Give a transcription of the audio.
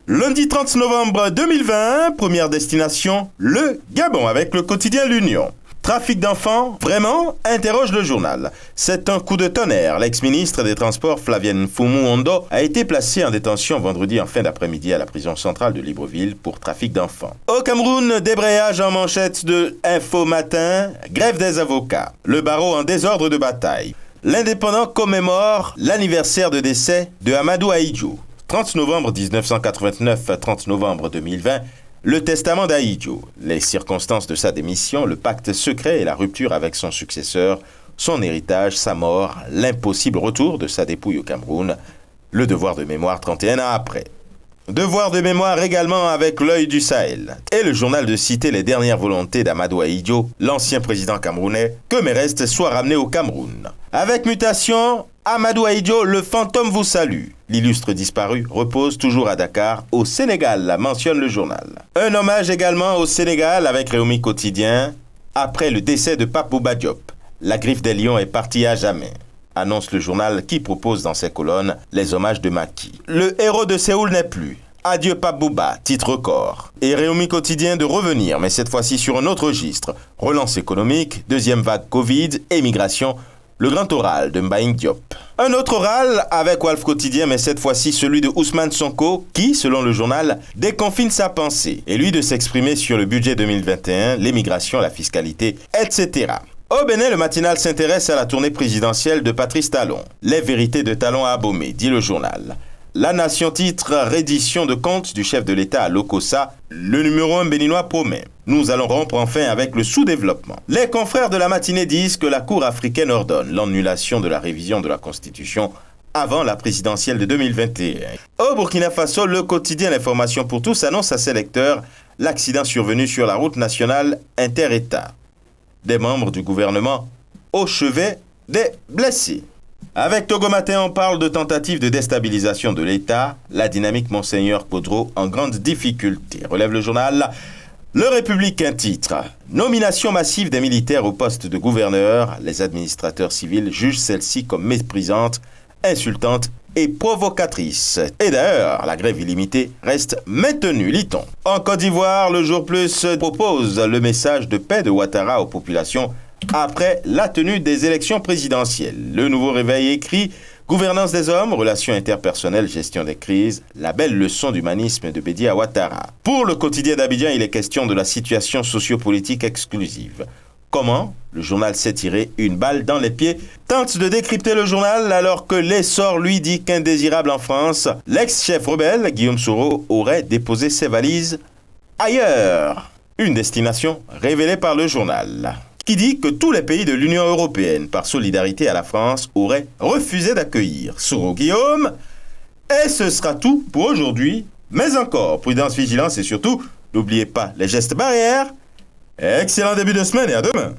Lundi 30 novembre 2020, première destination, le Gabon avec le quotidien L'Union. Trafic d'enfants, vraiment? Interroge le journal. C'est un coup de tonnerre. L'ex-ministre des Transports Flavienne Fumu-Ondo a été placé en détention vendredi en fin d'après-midi à la prison centrale de Libreville pour trafic d'enfants. Au Cameroun, débrayage en manchette de Info Matin, grève des avocats. Le barreau en désordre de bataille. L'Indépendant commémore l'anniversaire de décès de Amadou Ahidjo. 30 novembre 1989, 30 novembre 2020, le testament d'Ahidjo, les circonstances de sa démission, le pacte secret et la rupture avec son successeur, son héritage, sa mort, l'impossible retour de sa dépouille au Cameroun, le devoir de mémoire 31 ans après. Devoir de mémoire également avec l'œil du Sahel. Et le journal de citer les dernières volontés d'Amadou Ahidjo, l'ancien président camerounais, que Méreste soit ramené au Cameroun. Avec mutation, Amadou Ahidjo, le fantôme vous salue. L'illustre disparu repose toujours à Dakar, au Sénégal, mentionne le journal. Un hommage également au Sénégal avec Réumi Quotidien, après le décès de Pape Bouba Diop. La griffe des lions est partie à jamais, annonce le journal qui propose dans ses colonnes les hommages de Maki. Le héros de Séoul n'est plus. Adieu Pape Bouba, titre record. Et Réumi Quotidien de revenir, mais cette fois-ci sur un autre registre. Relance économique, deuxième vague Covid, émigration, le grand oral de Mbaye Diop. Un autre oral avec Walf Quotidien, mais cette fois-ci celui de Ousmane Sonko, qui, selon le journal, déconfine sa pensée. Et lui de s'exprimer sur le budget 2021, l'émigration, la fiscalité, etc. Au Bénin, le matinal s'intéresse à la tournée présidentielle de Patrice Talon. Les vérités de Talon à Abomey, dit le journal. La Nation titre reddition de comptes du chef de l'État à Lokossa, le numéro 1 béninois promet. Nous allons rompre enfin avec le sous-développement. Les confrères de la matinée disent que la Cour africaine ordonne l'annulation de la révision de la Constitution avant la présidentielle de 2021. Au Burkina Faso, le quotidien L'Information pour tous annonce à ses lecteurs l'accident survenu sur la route nationale inter-État. Des membres du gouvernement au chevet des blessés. Avec Togo Matin, on parle de tentative de déstabilisation de l'État, la dynamique Monseigneur Caudreau en grande difficulté. Relève le journal Le Républicain titre Nomination massive des militaires au poste de gouverneur. Les administrateurs civils jugent celle-ci comme méprisante, insultante et provocatrice. Et d'ailleurs, la grève illimitée reste maintenue, lit-on. En Côte d'Ivoire, le Jour Plus propose le message de paix de Ouattara aux populations après la tenue des élections présidentielles. Le Nouveau Réveil écrit « Gouvernance des hommes, relations interpersonnelles, gestion des crises, la belle leçon d'humanisme de Bédi à Ouattara ». Pour le quotidien d'Abidjan, il est question de la situation sociopolitique exclusive. Comment le journal s'est tiré une balle dans les pieds tente de décrypter le journal alors que l'essor lui dit qu'indésirable en France, l'ex-chef rebelle Guillaume Soro aurait déposé ses valises ailleurs. Une destination révélée par le journal, qui dit que tous les pays de l'Union européenne, par solidarité à la France, auraient refusé d'accueillir Soro Guillaume. Et ce sera tout pour aujourd'hui. Mais encore, prudence, vigilance et surtout, n'oubliez pas les gestes barrières. Excellent début de semaine et à demain.